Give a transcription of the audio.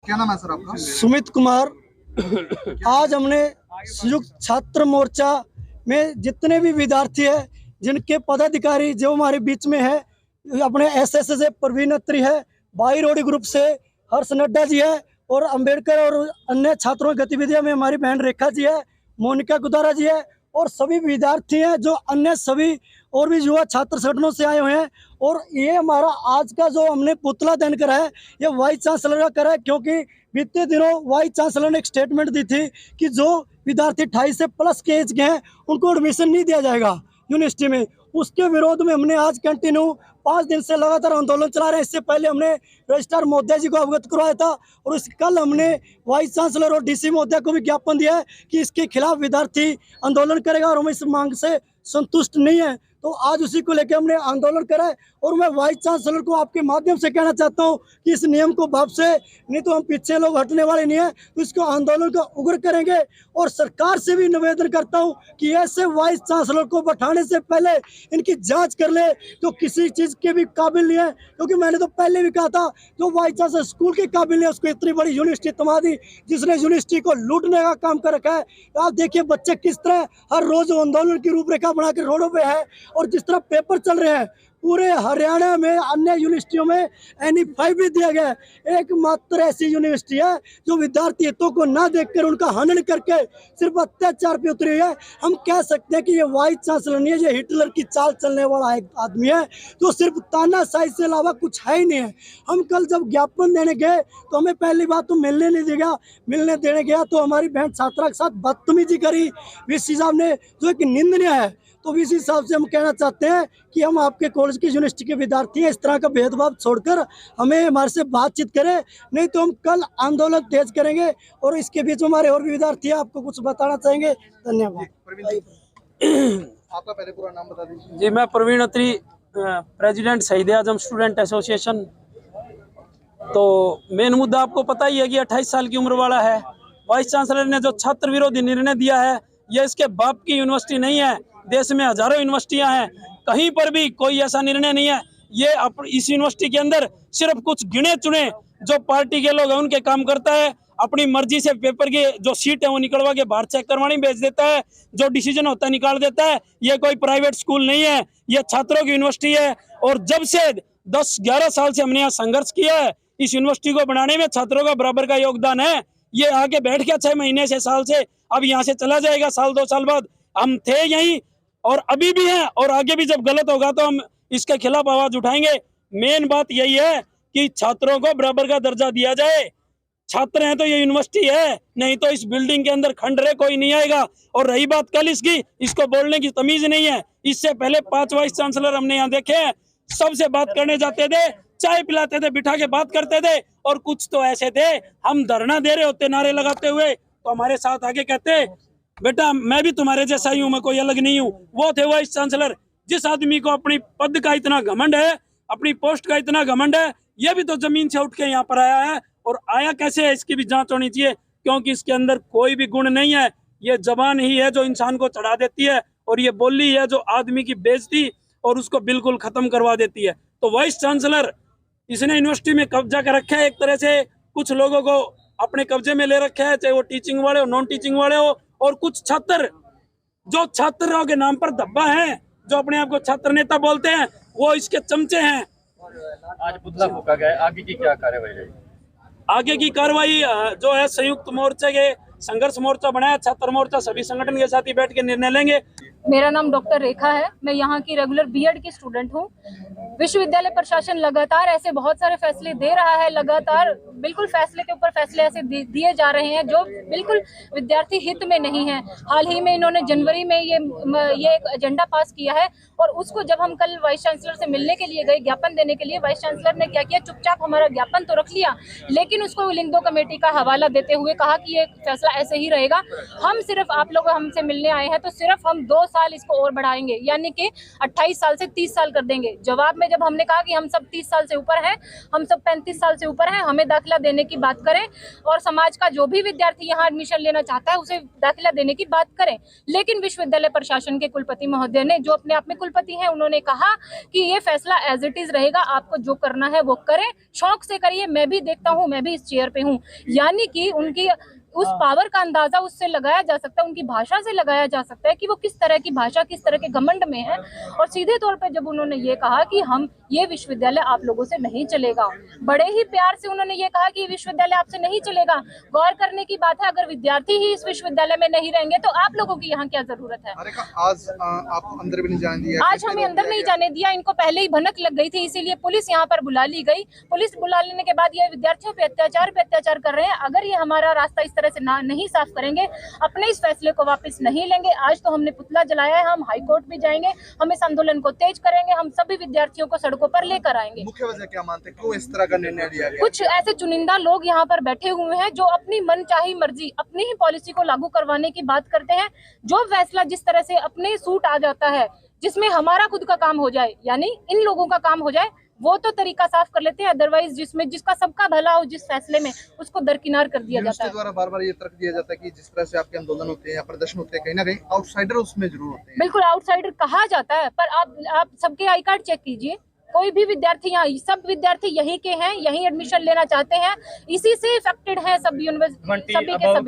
क्या नाम है सर आपका? सुमित कुमार। आज हमने संयुक्त छात्र मोर्चा में जितने भी विद्यार्थी है, जिनके पदाधिकारी जो हमारे बीच में है, अपने एसएस से प्रवीण अत्री है, बाई रोडी ग्रुप से हर्ष नड्डा जी है, और अंबेडकर और अन्य छात्रों की गतिविधियों में हमारी बहन रेखा जी है, मोनिका गुदारा जी है, और सभी विद्यार्थी हैं जो अन्य सभी और भी युवा छात्र संगठनों से आए हुए हैं। और ये हमारा आज का जो हमने पुतला दहन करा है, ये वाइस चांसलर का करा है, क्योंकि बीते दिनों वाइस चांसलर ने एक स्टेटमेंट दी थी कि जो विद्यार्थी 28 से प्लस के एज के हैं उनको एडमिशन नहीं दिया जाएगा यूनिवर्सिटी में। उसके विरोध में हमने आज कंटिन्यू 5 दिन से लगातार आंदोलन चला रहे हैं। इससे पहले हमने रजिस्ट्रार महोदय जी को अवगत करवाया था, और कल हमने वाइस चांसलर और डीसी महोदय को भी ज्ञापन दिया है कि इसके खिलाफ विद्यार्थी आंदोलन करेगा, और हम इस मांग से संतुष्ट नहीं है। तो आज उसी को लेकर हमने आंदोलन करा है। और मैं वाइस चांसलर को आपके माध्यम से कहना चाहता हूं कि इस नियम को वापस, नहीं तो हम पीछे लोग हटने वाले नहीं है, तो इसको आंदोलन का उग्र करेंगे। और सरकार से भी निवेदन करता हूं कि ऐसे वाइस चांसलर को बैठाने से पहले इनकी जांच कर ले, तो किसी चीज़ के भी काबिल नहीं है। क्योंकि मैंने तो पहले भी कहा था, जो वाइस चांसलर स्कूल के काबिल नहीं है, उसको इतनी बड़ी यूनिवर्सिटी थमा दी, जिसने यूनिवर्सिटी को लूटने का काम कर रखा है। आप देखिए बच्चे किस तरह हर रोज आंदोलन की रूपरेखा बना के रोडों पे है, और जिस तरह पेपर चल रहे हैं पूरे हरियाणा में, अन्य यूनिवर्सिटियों में NE5 भी दिया गया है। एकमात्र ऐसी यूनिवर्सिटी है जो विद्यार्थी हितों को ना देखकर उनका हनन करके सिर्फ अत्याचार पे उतरी है। हम कह सकते हैं कि ये वाइस चांसलर नहीं है, ये हिटलर की चाल चलने वाला एक आदमी है, जो सिर्फ तानाशाही से अलावा कुछ है ही नहीं है। हम कल जब ज्ञापन देने गए तो हमें पहली बात तो मिलने नहीं देगा, मिलने देने गया तो हमारी बहन छात्रा के साथ बदतमीजी करी वीसी साहब ने, जो एक निंदनीय है। तो इस हिसाब से हम कहना चाहते हैं कि हम आपके कॉलेज की यूनिवर्सिटी के विद्यार्थी हैं, इस तरह का भेदभाव छोड़कर हमें हमारे से बातचीत करें, नहीं तो हम कल आंदोलन तेज करेंगे। और इसके बीच में हमारे और भी विद्यार्थी हैं, आपको कुछ बताना चाहेंगे। धन्यवाद। आपका पहले पूरा नाम बता दीजिए। जी, मैं प्रवीण अत्री, प्रेसिडेंट शहीद आजम स्टूडेंट एसोसिएशन। तो मेन मुद्दा आपको पता ही है कि 28 साल की उम्र वाला है। वाइस चांसलर ने जो छात्र विरोधी निर्णय दिया है, यह इसके बाप की यूनिवर्सिटी नहीं है। देश में हजारों यूनिवर्सिटियां हैं, कहीं पर भी कोई ऐसा निर्णय नहीं है। ये इस यूनिवर्सिटी के अंदर सिर्फ कुछ गिने चुने जो पार्टी के लोग हैं उनके काम करता है। अपनी मर्जी से पेपर की जो सीट है वो निकलवा के बाहर चेक करवानी भेज देता है, जो डिसीजन होता है निकाल देता है। ये कोई प्राइवेट स्कूल नहीं है, ये छात्रों की यूनिवर्सिटी है। और जब से 10-11 साल से हमने यहाँ संघर्ष किया है, इस यूनिवर्सिटी को बनाने में छात्रों का बराबर का योगदान है। ये आगे बैठ गया 6 महीने से, साल से, अब यहाँ से चला जाएगा साल 2 साल बाद। हम थे यहीं और अभी भी हैं, और आगे भी जब गलत होगा तो हम इसके खिलाफ आवाज उठाएंगे। मेन बात यही है कि छात्रों को बराबर का दर्जा दिया जाए। छात्र हैं तो ये यूनिवर्सिटी है, नहीं तो इस बिल्डिंग के अंदर खंडरे कोई नहीं आएगा। और रही बात कल इसकी, इसको बोलने की तमीज नहीं है। इससे पहले 5 वाइस चांसलर हमने यहाँ देखे हैं, सबसे बात करने जाते थे, चाय पिलाते थे, बिठा के बात करते थे। और कुछ तो ऐसे थे, हम धरना दे रहे होते नारे लगाते हुए, तो हमारे साथ आगे कहते, बेटा मैं भी तुम्हारे जैसा ही हूं, मैं कोई अलग नहीं हूं। वो थे वाइस चांसलर। जिस आदमी को अपनी पद का इतना घमंड है, अपनी पोस्ट का इतना घमंड है, ये भी तो जमीन से उठ के यहाँ पर आया है। और आया कैसे है इसकी भी जांच होनी चाहिए, क्योंकि इसके अंदर कोई भी गुण नहीं है। ये जबान ही है जो इंसान को चढ़ा देती है, और ये बोली है जो आदमी की बेइज्जती और उसको बिल्कुल खत्म करवा देती है। तो वाइस चांसलर इसने यूनिवर्सिटी में कब्जा कर रखा है, एक तरह से कुछ लोगों को अपने कब्जे में ले रखा है, चाहे वो टीचिंग वाले हो, नॉन टीचिंग वाले हो, और कुछ छात्र जो छात्रों के नाम पर धब्बा हैं, जो अपने आप को छात्र नेता बोलते हैं, वो इसके चमचे हैं। आज पुतला फूंका गया, आगे की क्या कार्रवाई रहेगी? आगे की कार्रवाई जो है संयुक्त मोर्चे के संघर्ष मोर्चा बनाया, छात्र मोर्चा, सभी संगठन के साथ ही बैठ के निर्णय लेंगे। मेरा नाम डॉक्टर रेखा है, मैं यहाँ की रेगुलर बीएड की स्टूडेंट हूँ। विश्वविद्यालय प्रशासन लगातार ऐसे बहुत सारे फैसले दे रहा है, लगातार बिल्कुल फैसले के ऊपर फैसले ऐसे दिए जा रहे हैं जो बिल्कुल विद्यार्थी हित में नहीं है। हाल ही में इन्होंने जनवरी में ये एक एजेंडा पास किया है, और उसको जब हम कल वाइस चांसलर से मिलने के लिए गए ज्ञापन देने के लिए, वाइस चांसलर ने क्या किया, चुपचाप हमारा ज्ञापन तो रख लिया, लेकिन उसको लिंगदो कमेटी का हवाला देते हुए कहा कि ये फैसला ऐसे ही रहेगा। हम सिर्फ आप लोग हमसे मिलने आए हैं तो सिर्फ हम 2 साल इसको और बढ़ाएंगे, यानी कि 28 साल से 30 साल कर देंगे। जवाब में जब हमने कहा कि हम सब 30 साल से ऊपर हैं, हम सब 35 साल से ऊपर हैं, हमें दाखिला देने की बात करें और समाज का जो भी विद्यार्थी यहाँ एडमिशन लेना चाहता है उसे दाखिला देने की बात करें। लेकिन विश्वविद्यालय प्रशासन के कुलपति महोदय ने, जो अपने आप में कुलपति हैं, उन्होंने कहा कि ये फैसला एज इट इज रहेगा, आपको जो करना है वो करें, शौक से करिए, मैं भी देखता हूँ, मैं भी इस चेयर पे हूँ। यानी कि उनकी उस पावर का अंदाजा उससे लगाया जा सकता है, उनकी भाषा से लगाया जा सकता है कि वो किस तरह की भाषा, किस तरह के घमंड में है। और सीधे तौर पे जब उन्होंने ये कहा कि हम ये विश्वविद्यालय आप लोगों से नहीं चलेगा, बड़े ही प्यार से उन्होंने ये कहा कि विश्वविद्यालय आपसे नहीं चलेगा। गौर करने की बात है, अगर विद्यार्थी ही इस विश्वविद्यालय में नहीं रहेंगे तो आप लोगों की यहाँ क्या जरूरत है। आज आप अंदर भी नहीं जाने दिया, आज हमें अंदर नहीं जाने दिया, इनको पहले ही भनक लग गई थी, इसीलिए पुलिस यहाँ पर बुला ली गई। पुलिस बुला लेने के बाद ये विद्यार्थियों पे अत्याचार कर रहे हैं। अगर ये हमारा रास्ता इस तरह से नहीं साफ करेंगे, अपने इस फैसले को वापस नहीं लेंगे, आज तो हमने पुतला जलाया है, हम हाईकोर्ट भी जाएंगे, हम इस आंदोलन को तेज करेंगे, हम सभी विद्यार्थियों को सड़कों पर लेकर आएंगे। मुख्य वजह क्या मानते हैं, क्यों इस तरह का निर्णय लिया गया? कुछ ऐसे चुनिंदा लोग यहाँ पर बैठे हुए हैं जो अपनी मनचाही मर्जी, अपनी ही पॉलिसी को लागू करवाने की बात करते हैं। जो फैसला जिस तरह से अपने सूट आ जाता है, जिसमें हमारा खुद का काम हो जाए, यानी इन लोगों का काम हो जाए, वो तो तरीका साफ कर लेते हैं। अदरवाइज जिसका सबका भला हो, जिस फैसले में, उसको दरकिनार कर दिया जाता है। द्वारा बार बार ये तर्क दिया जाता है कि जिस तरह से आपके आंदोलन होते हैं या प्रदर्शन होते हैं, कहीं ना कहीं आउटसाइडर उसमें जरूर होते हैं। बिल्कुल आउटसाइडर कहा जाता है, पर आप सबके आई कार्ड चेक कीजिए, कोई भी विद्यार्थी यहाँ, सब विद्यार्थी यहीं के हैं, यहीं एडमिशन लेना चाहते हैं, इसी से इफेक्टेड है सब यूनिवर्सिटी, सभी के सभी।